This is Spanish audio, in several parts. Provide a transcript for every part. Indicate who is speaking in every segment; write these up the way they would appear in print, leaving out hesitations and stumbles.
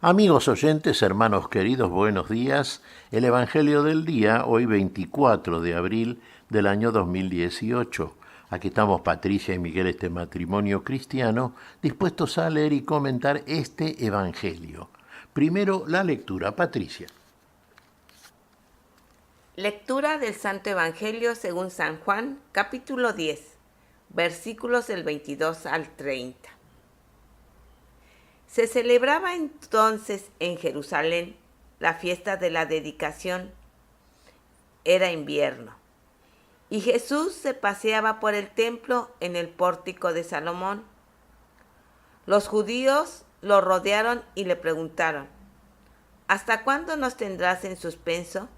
Speaker 1: Amigos oyentes, hermanos queridos, buenos días. El Evangelio del día, hoy 24 de abril del año 2018. Aquí estamos Patricia y Miguel, este matrimonio cristiano, dispuestos a leer y comentar este Evangelio. Primero, la lectura. Patricia.
Speaker 2: Lectura del Santo Evangelio según San Juan, capítulo 10, versículos del 22 al 30. Se celebraba entonces en Jerusalén la fiesta de la dedicación. Era invierno, y Jesús se paseaba por el templo en el pórtico de Salomón. Los judíos lo rodearon y le preguntaron: ¿Hasta cuándo nos tendrás en suspenso?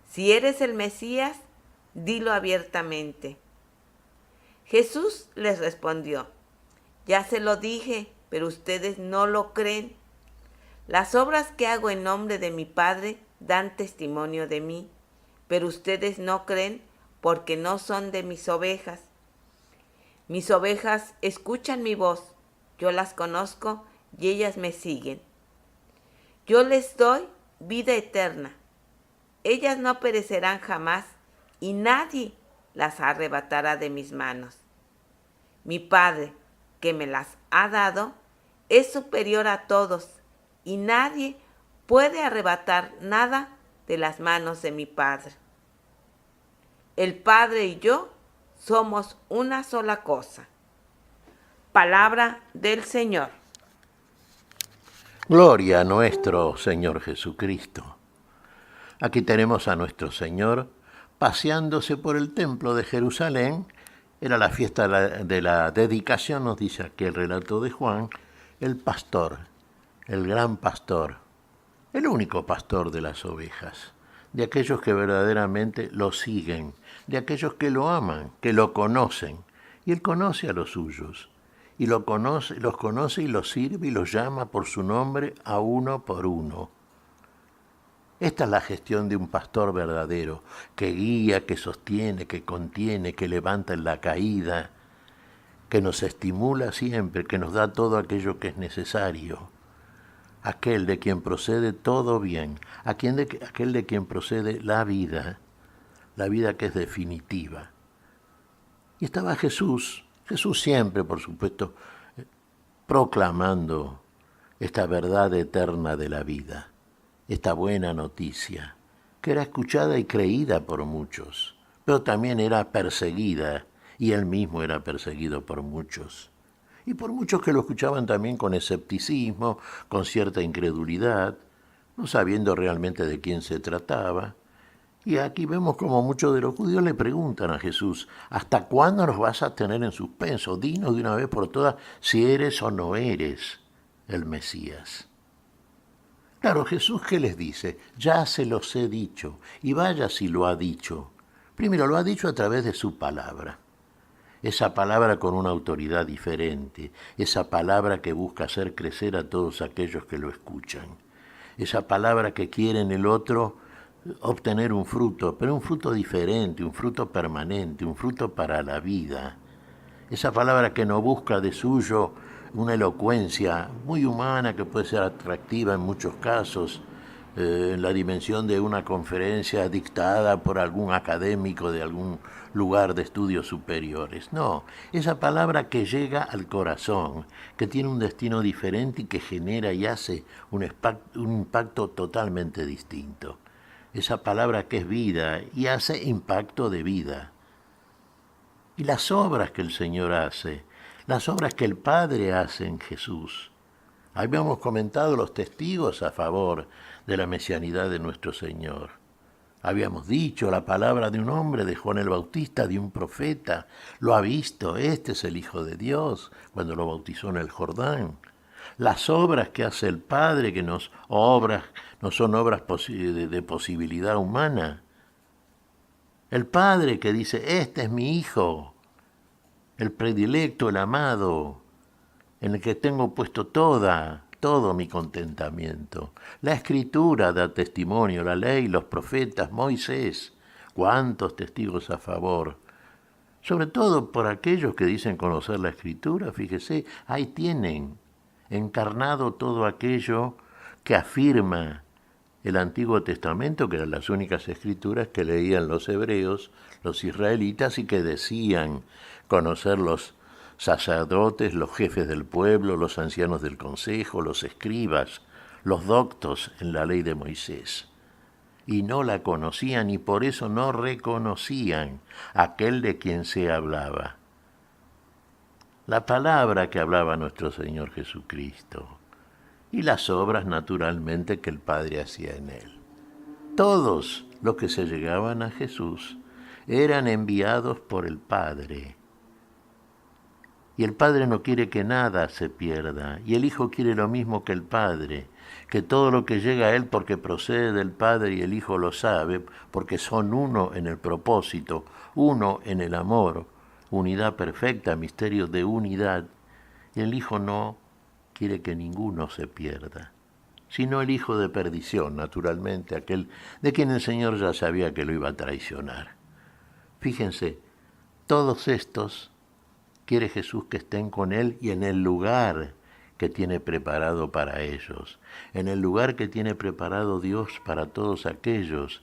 Speaker 2: Si eres el Mesías, dilo abiertamente. Jesús les respondió: Ya se lo dije, pero ustedes no lo creen. Las obras que hago en nombre de mi Padre dan testimonio de mí, pero ustedes no creen porque no son de mis ovejas. Mis ovejas escuchan mi voz, yo las conozco y ellas me siguen. Yo les doy vida eterna. Ellas no perecerán jamás y nadie las arrebatará de mis manos. Mi Padre, que me las ha dado, es superior a todos y nadie puede arrebatar nada de las manos de mi Padre. El Padre y yo somos una sola cosa. Palabra del Señor.
Speaker 1: Gloria a nuestro Señor Jesucristo. Aquí tenemos a nuestro Señor paseándose por el templo de Jerusalén. Era la fiesta de la dedicación, nos dice aquí el relato de Juan, el pastor, el gran pastor, el único pastor de las ovejas, de aquellos que verdaderamente lo siguen, de aquellos que lo aman, que lo conocen. Y Él conoce a los suyos, y los conoce y los sirve y los llama por su nombre a uno por uno. Esta es la gestión de un pastor verdadero, que guía, que sostiene, que contiene, que levanta en la caída, que nos estimula siempre, que nos da todo aquello que es necesario. Aquel de quien procede todo bien, aquel de quien procede la vida que es definitiva. Y estaba Jesús siempre, por supuesto, proclamando esta verdad eterna de la vida. Esta buena noticia, que era escuchada y creída por muchos, pero también era perseguida, y él mismo era perseguido por muchos. Y por muchos que lo escuchaban también con escepticismo, con cierta incredulidad, no sabiendo realmente de quién se trataba. Y aquí vemos como muchos de los judíos le preguntan a Jesús: ¿hasta cuándo nos vas a tener en suspenso? Dinos de una vez por todas si eres o no eres el Mesías. Claro, Jesús, ¿qué les dice? Ya se los he dicho, y vaya si lo ha dicho. Primero, lo ha dicho a través de su palabra. Esa palabra con una autoridad diferente, esa palabra que busca hacer crecer a todos aquellos que lo escuchan. Esa palabra que quiere en el otro obtener un fruto, pero un fruto diferente, un fruto permanente, un fruto para la vida. Esa palabra que no busca de suyo una elocuencia muy humana que puede ser atractiva en muchos casos, en la dimensión de una conferencia dictada por algún académico de algún lugar de estudios superiores. No, esa palabra que llega al corazón, que tiene un destino diferente y que genera y hace un impacto totalmente distinto. Esa palabra que es vida y hace impacto de vida. Y las obras que el Señor hace, las obras que el Padre hace en Jesús. Habíamos comentado los testigos a favor de la mesianidad de nuestro Señor. Habíamos dicho la palabra de un hombre, de Juan el Bautista, de un profeta. Lo ha visto, este es el Hijo de Dios, cuando lo bautizó en el Jordán. Las obras que hace el Padre, que no son obras de posibilidad humana. El Padre que dice: este es mi Hijo, el predilecto, el amado, en el que tengo puesto todo mi contentamiento. La Escritura da testimonio, la ley, los profetas, Moisés, cuántos testigos a favor. Sobre todo por aquellos que dicen conocer la Escritura, fíjese, ahí tienen encarnado todo aquello que afirma el Antiguo Testamento, que eran las únicas escrituras que leían los hebreos, los israelitas, y que decían conocer los sacerdotes, los jefes del pueblo, los ancianos del consejo, los escribas, los doctos en la ley de Moisés. Y no la conocían y por eso no reconocían aquel de quien se hablaba. La palabra que hablaba nuestro Señor Jesucristo y las obras naturalmente que el Padre hacía en él. Todos los que se llegaban a Jesús eran enviados por el Padre. Y el Padre no quiere que nada se pierda, y el Hijo quiere lo mismo que el Padre, que todo lo que llega a Él porque procede del Padre y el Hijo lo sabe, porque son uno en el propósito, uno en el amor, unidad perfecta, misterio de unidad, y el Hijo no quiere que ninguno se pierda, sino el hijo de perdición, naturalmente, aquel de quien el Señor ya sabía que lo iba a traicionar. Fíjense, todos estos quiere Jesús que estén con Él y en el lugar que tiene preparado para ellos, en el lugar que tiene preparado Dios para todos aquellos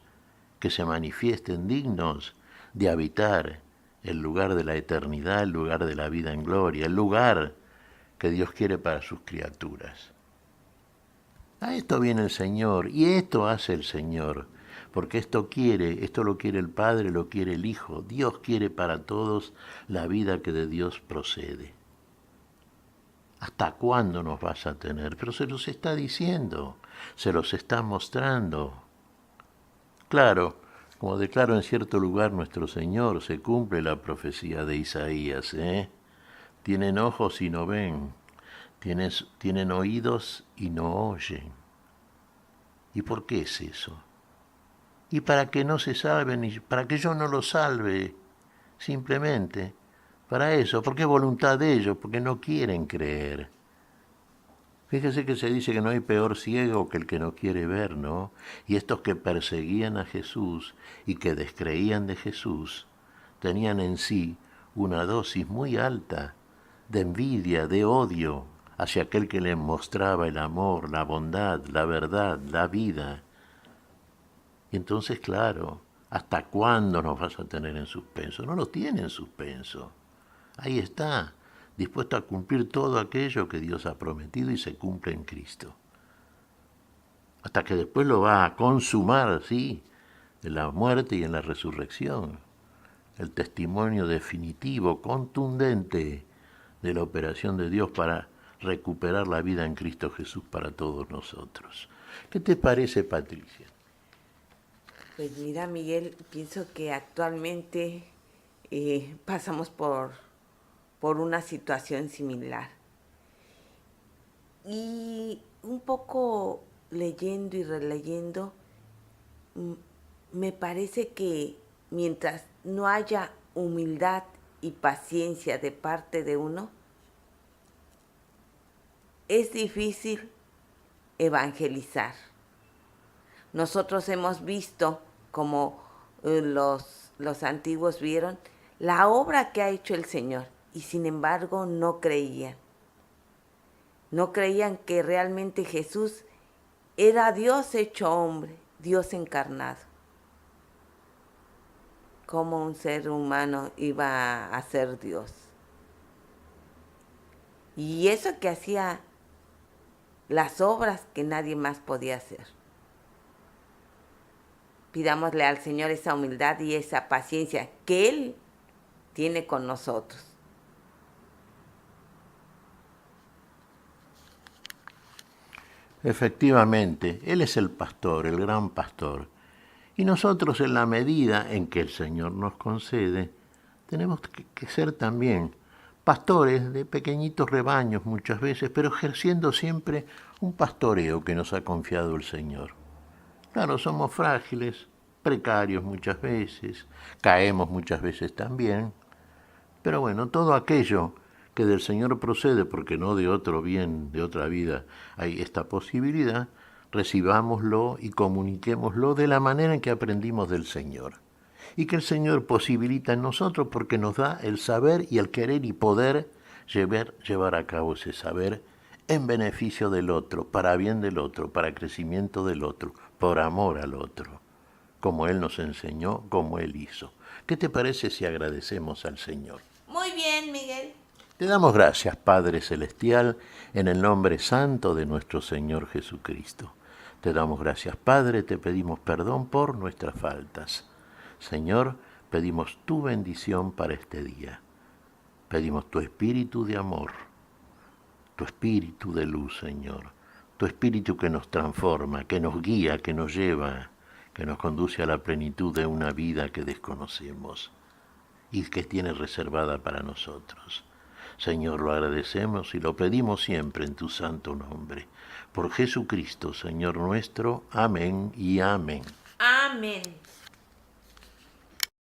Speaker 1: que se manifiesten dignos de habitar el lugar de la eternidad, el lugar de la vida en gloria, el lugar que Dios quiere para sus criaturas. A esto viene el Señor y esto hace el Señor, porque esto lo quiere el Padre, lo quiere el Hijo. Dios quiere para todos la vida que de Dios procede. ¿Hasta cuándo nos vas a tener? Pero se los está diciendo, se los está mostrando. Claro, como declaró en cierto lugar nuestro Señor, se cumple la profecía de Isaías, Tienen ojos y no ven, tienen oídos y no oyen. ¿Y por qué es eso? Y para que no se salven, y para que yo no los salve, simplemente, para eso, porque es voluntad de ellos, porque no quieren creer. Fíjese que se dice que no hay peor ciego que el que no quiere ver, ¿no? Y estos que perseguían a Jesús y que descreían de Jesús, tenían en sí una dosis muy alta de envidia, de odio hacia aquel que les mostraba el amor, la bondad, la verdad, la vida. Y entonces, claro, ¿hasta cuándo nos vas a tener en suspenso? No lo tiene en suspenso. Ahí está, dispuesto a cumplir todo aquello que Dios ha prometido y se cumple en Cristo. Hasta que después lo va a consumar, sí, en la muerte y en la resurrección. El testimonio definitivo, contundente, de la operación de Dios para recuperar la vida en Cristo Jesús para todos nosotros. ¿Qué te parece, Patricia?
Speaker 2: Pues mira, Miguel, pienso que actualmente pasamos por una situación similar. Y un poco leyendo y releyendo, me parece que mientras no haya humildad y paciencia de parte de uno, es difícil evangelizar. Nosotros hemos visto, como los antiguos vieron, la obra que ha hecho el Señor, y sin embargo no creían. No creían que realmente Jesús era Dios hecho hombre, Dios encarnado. ¿Cómo un ser humano iba a ser Dios? Y eso que hacía las obras que nadie más podía hacer. Pidámosle al Señor esa humildad y esa paciencia que Él tiene con nosotros.
Speaker 1: Efectivamente, Él es el pastor, el gran pastor. Y nosotros, en la medida en que el Señor nos concede, tenemos que ser también pastores de pequeñitos rebaños muchas veces, pero ejerciendo siempre un pastoreo que nos ha confiado el Señor. Claro, somos frágiles, precarios muchas veces, caemos muchas veces también, pero bueno, todo aquello que del Señor procede, porque no de otro bien, de otra vida, hay esta posibilidad, recibámoslo y comuniquémoslo de la manera en que aprendimos del Señor. Y que el Señor posibilita en nosotros porque nos da el saber y el querer y poder llevar a cabo ese saber en beneficio del otro, para bien del otro, para crecimiento del otro, por amor al otro, como Él nos enseñó, como Él hizo. ¿Qué te parece si agradecemos al Señor?
Speaker 2: Muy bien, Miguel.
Speaker 1: Te damos gracias, Padre Celestial, en el nombre santo de nuestro Señor Jesucristo. Te damos gracias, Padre, te pedimos perdón por nuestras faltas. Señor, pedimos tu bendición para este día. Pedimos tu espíritu de amor, tu espíritu de luz, Señor, tu espíritu que nos transforma, que nos guía, que nos lleva, que nos conduce a la plenitud de una vida que desconocemos y que tiene reservada para nosotros. Señor, lo agradecemos y lo pedimos siempre en tu santo nombre. Por Jesucristo, Señor nuestro. Amén y amén.
Speaker 2: Amén.